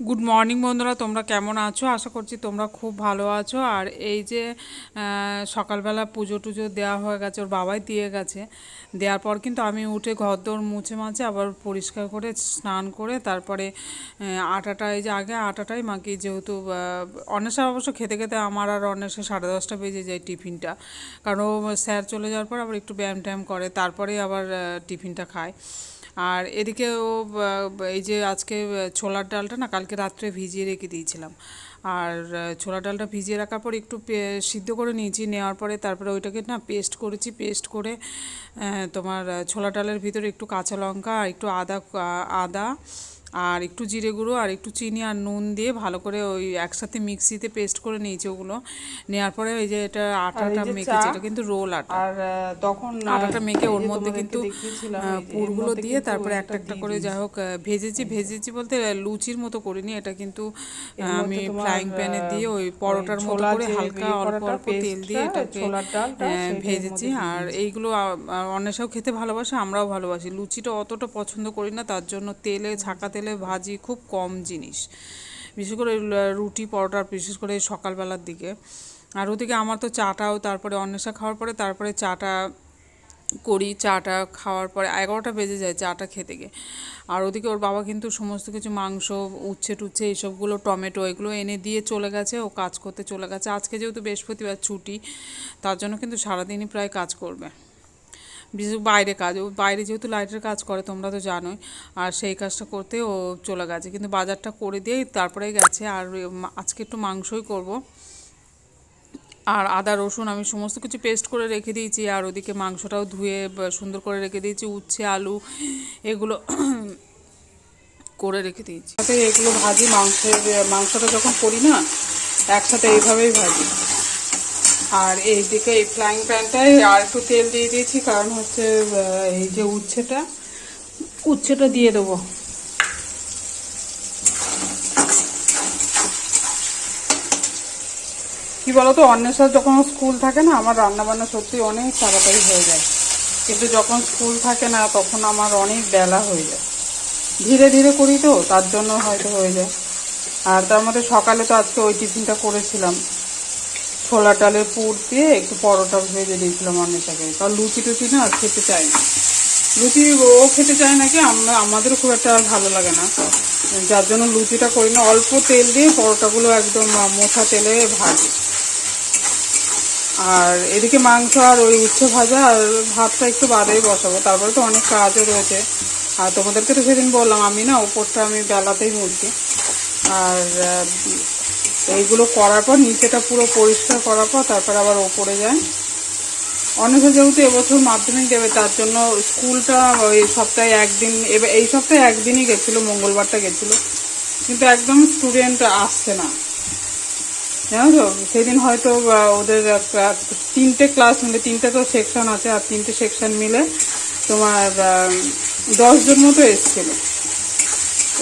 Good morning বন্ধুরা, তোমরা কেমন আছো? আশা করছি তোমরা খুব ভালো আছো। আর এই যে সকালবেলা পুজো টুজো দেওয়া হয়ে গেছে, ওর বাবাই দিয়ে গেছে। দেওয়ার পর কিন্তু আমি উঠে ঘরদোর মুছে মাছে আবার পরিষ্কার করে স্নান করে তারপরে আটাটা, এই যে আগে আটাটাই মাখি, যেহেতু অন্বেষা অবশ্য খেতে খেতে আমার আর অন্বেষা 10:30 বেজে যায় টিফিনটা, কারণ ও স্যার চলে যাওয়ার পর আবার একটু ব্যায়াম ট্যায়াম করে তারপরেই আবার টিফিনটা খায়। আর এদিকে ও এই যে আজকে ছোলার ডালটা না কালকে রাত্রে ভিজিয়ে রেখে দিয়েছিলাম। আর ছোলার ডালটা ভিজিয়ে রাখার পর একটু সিদ্ধ করে নিয়েছি, নেওয়ার পরে তারপরে ওইটাকে না পেস্ট করেছি। পেস্ট করে তোমার ছোলা ডালের ভিতরে একটু কাঁচা লঙ্কা আর একটু আদা আর একটু জিরে গুঁড়ো আর একটু চিনি আর নুন দিয়ে ভালো করে ওই একসাথে মিক্সিতে পেস্ট করে নিয়েছি। ওগুলো নেওয়ার পরে ওই যে এটা আটাটা মেখেছি, এটা কিন্তু রোল আটা। আর তখন আটাটা মেখে ওর মধ্যে কিন্তু পুরগুলো দিয়ে তারপরে একটা একটা করে যাই হোক ভেজেছি বলতে লুচির মতো করিনি, এটা কিন্তু আমি ফ্রাইং প্যানে দিয়ে ওই পরোটার মতো করে হালকা অল্প অল্প তেল দিয়ে এটাকে ভেজেছি। আর এইগুলো অন্বেষাও খেতে ভালোবাসে, আমরাও ভালোবাসি। লুচিটা অতটা পছন্দ করি না, তার জন্য তেলে ছাঁকা তেলে ভাজি খুব কম জিনিস, বিশেষ করে রুটি পরোটা, বিশেষ করে সকালবেলার দিকে। আর ওদিকে আমার তো চাটাও তারপরে অন্বেষা খাওয়ার পরে তারপরে চাটা করি। চাটা খাওয়ার পরে 11টা বেজে যায় চাটা খেতে গিয়ে। আর ওদিকে ওর বাবা কিন্তু সমস্ত কিছু মাংস, উচ্ছে টুচ্ছে এইসবগুলো, টমেটো, এগুলো এনে দিয়ে চলে গেছে, ও কাজ করতে চলে গেছে। আজকে যেহেতু বৃহস্পতিবার ছুটি, তার জন্য কিন্তু সারাদিনই প্রায় কাজ করবে। বিশেষ বাইরে কাজ, ও বাইরে যেহেতু লাইটের কাজ করে তোমরা তো জানোই, আর সেই কাজটা করতে ও চলে গেছে। কিন্তু বাজারটা করে দিয়েই তারপরে গেছে। আর আজকে একটু মাংসই করব। আর আদা রসুন আমি সমস্ত কিছু পেস্ট করে রেখে দিয়েছি। আর ওদিকে মাংসটাও ধুয়ে সুন্দর করে রেখে দিয়েছি, উচ্ছে আলু এগুলো করে রেখে দিয়েছি। সাথে এগুলো ভাজি, মাংসটা যখন করি না একসাথে এইভাবেই ভাজি। আর এইদিকে এই ফ্রাইং প্যানটায় আর একটু তেল দিয়ে দিয়েছি, কারণ হচ্ছে এই যে উচ্ছেটা দিয়ে দেবো। কি বলতো, অন্বেষার যখন স্কুল থাকে না আমার রান্নাবান্না সত্যি অনেক তাড়াতাড়ি হয়ে যায়, কিন্তু যখন স্কুল থাকে না তখন আমার অনেক বেলা হয়ে যায়। ধীরে ধীরে করি তো তার জন্য হয়তো হয়ে যায়। আর তার মধ্যে সকালে তো আজকে ওই টিফিনটা করেছিলাম, ছোলা ডালের পুর দিয়ে একটু পরোটা ভেজে দিয়েছিলাম অন্বেষাকে। কারণ লুচি টুচি না খেতে চায় না, লুচি ও খেতে চায় নাকি, আমাদেরও খুব একটা ভালো লাগে না, যার জন্য লুচিটা করি না। অল্প তেল দিয়ে পরোটাগুলো একদম মোটা তেলে ভাজি। আর এদিকে মাংস আর ওই উচ্ছে ভাজা আর ভাতটা একটু বাদেই বসাবো, তারপরে তো অনেক কাজও রয়েছে। আর তোমাদেরকে তো সেদিন বললাম আমি না ওপরটা আমি বেলাতেই মুড়ছি। আর এইগুলো করার পর নিচেটা পুরো পরিষ্কার করার পর তারপর আবার ওপরে যায়। অন্যথা যেহেতু এবছর মাধ্যমিক দেবে তার জন্য স্কুলটা ওই সপ্তাহে একদিন, এবার এই সপ্তাহে একদিনই গেছিলো, মঙ্গলবারটা গেছিলো, কিন্তু একদম স্টুডেন্ট আসছে না, জানো তো। সেদিন হয়তো ওদের 3টে ক্লাস মিলে, 3টে তো সেকশন আছে, আর 3টে সেকশন মিলে তোমার 10 জন মতো এসছিল।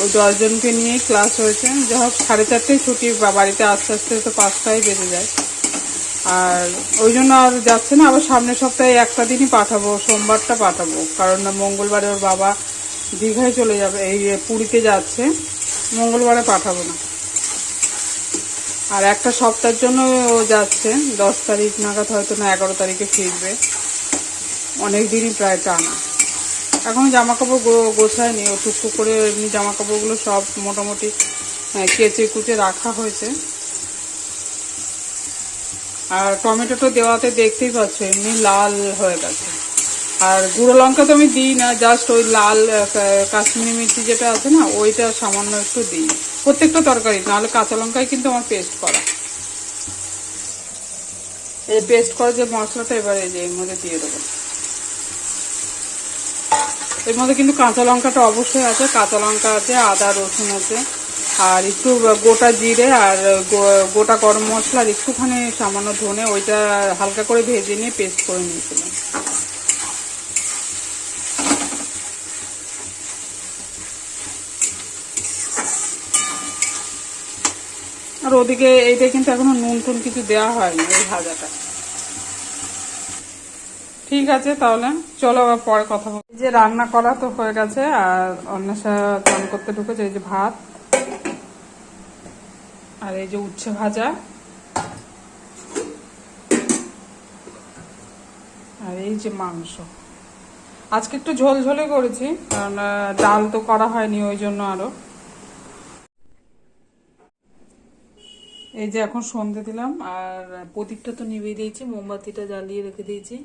ওই 10 জনকে নিয়েই ক্লাস হয়েছে। যাই হোক 4:30টায় ছুটি, বাড়িতে আস্তে আস্তে তো 5টায় বেজে যায়। আর ওই জন্য আর যাচ্ছে না। আবার সামনের সপ্তাহে একটা দিনই পাঠাবো, সোমবারটা পাঠাবো, কারণ মঙ্গলবারে ওর বাবা দীঘায় চলে যাবে, এই পুরীতে যাচ্ছে, মঙ্গলবারে পাঠাবো না। আর একটা সপ্তাহের জন্য ও যাচ্ছে, 10 তারিখ নাগাদ, হয়তো না 11 তারিখে ফিরবে। অনেক দিনই প্রায় টানা। এখন জামা কাপড় গোছায়নি, ও টুকটুক করে এমনি জামা কাপড়গুলো সব মোটামুটি কেচে কুচে রাখা হয়েছে। আর টমেটোটা দেওয়াতে দেখতেই পাচ্ছ এমনি লাল হয়ে গেছে। আর গুঁড়ো লঙ্কা তো আমি দিই না, জাস্ট ওই লাল কাশ্মীরি মির্চি যেটা আছে না ওইটা সামান্য একটু দিই প্রত্যেকটা তরকারি, নাহলে কাঁচা লঙ্কাই কিন্তু আমার পেস্ট করা। এই পেস্ট করা যে মশলাটা এবারে যে এর মধ্যে দিয়ে দেবো। এর মধ্যে কিন্তু কাঁচা লঙ্কাটা অবশ্যই আছে, কাঁচা লঙ্কা আছে, আদা রসুন আছে, আর একটু গোটা জিরে আর গোটা গরম মশলা আর একটুখানি সামান্য ধনে, ওইটা হালকা করে ভেজে নিয়ে পেস্ট করে নিয়েছিলাম। আর ওদিকে এইটা কিন্তু এখনো নুন টুন কিছু দেওয়া হয়নি এই ভাজাটা। ঠিক আছে তাহলে চলো আবার পরে কথা বলি। যে রান্না করা তো হয়ে গেছে, আর অন্বেষা চান করতে ঢুকেছে। এই যে ভাত, আর এই যে উচ্ছে ভাজা, আর এই যে মাংস। আজকে একটু ঝোল ঝোলে করেছি, কারণ ডাল তো করা হয়নি, ওই জন্য আরো। এই যে এখন সন্ধে দিলাম, আর প্রদীপটা তো নিভিয়ে দিয়েছি, মোমবাতিটা জ্বালিয়ে রেখে দিয়েছি।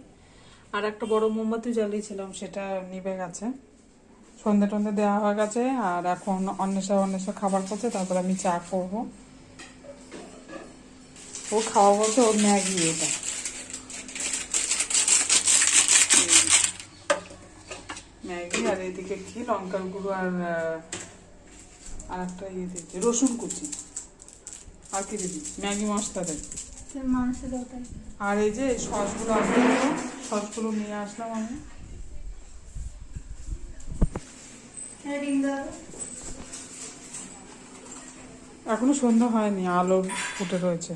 আর একটা বড় মোমবাতি জ্বালিয়েছিলাম, সেটা নিভে গেছে। সন্ধে টন্ধে দেওয়া হয়ে গেছে, আর এখন অন্বেষা খাবার করছে, তারপর আমি চা করব। ও খাওয়া বলতে ওর ম্যাগি, এটা ম্যাগি। আর এদিকে কি লঙ্কার গুঁড়ো আর একটা ইয়ে দিয়েছি, রসুন কুচি। আর কি দিবি? ম্যাগি মশলা দেয়। আর এই যে সসগুলো আসলে, সসগুলো নিয়ে আসলাম আমি। এখনো সন্ধ্যা হয়নি, আলো ফুটে রয়েছে।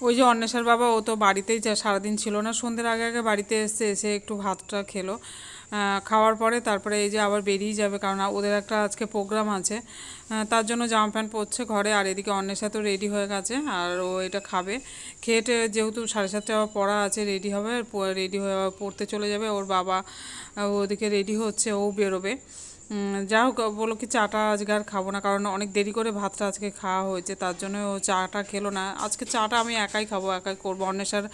ওই যে অন্বেষার বাবা, ও তো বাড়িতেই সারাদিন ছিল না, সন্ধ্যের আগে আগে বাড়িতে এসে একটু ভাতটা খেলো। খাওয়ার পরে তারপরে এই যে আবার বেরিয়ে যাবে, কারণ ওদের একটা আজকে প্রোগ্রাম আছে, তার জন্য জামা প্যান্ট পরছে ঘরে। আর এদিকে অন্বেষা তো রেডি হয়ে গেছে, আর ও এটা খাবে। খেয়েটে যেহেতু 7:30 আবার পড়া আছে, রেডি হবে, রেডি হয়ে পড়তে চলে যাবে। ওর বাবা ওদিকে রেডি হচ্ছে, ও বেরোবে। যা হোক, বলো কি চাটা আজকে আর খাবো না, কারণ অনেক দেরি করে ভাতটা আজকে খাওয়া হয়েছে, তার জন্য ও চাটা খেলো না। আজকে চাটা আমি একাই খাবো, একাই করবো। অন্বেষার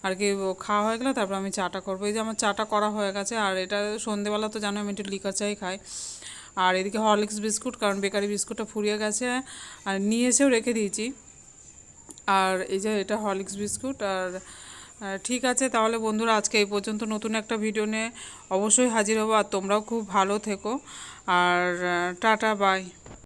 আর কি খাওয়া হয়ে গেলে তারপর আমি চাটা করবো। এই যে আমার চাটা করা হয়ে গেছে। আর এটা সন্ধেবেলা তো জানো আমি একটু লিকার চাই খাই। আর এদিকে হরলিক্স বিস্কুট, কারণ বেকারি বিস্কুটটা ফুরিয়ে গেছে, আর নিয়ে এসেও রেখে দিয়েছি। আর এই যে এটা হরলিক্স বিস্কুট। আর ঠিক আছে তাহলে বন্ধুরা, আজকে এই পর্যন্ত। নতুন একটা ভিডিও নিয়ে অবশ্যই হাজির হবো। আর তোমরাও খুব ভালো থেকো, আর টাটা, বাই।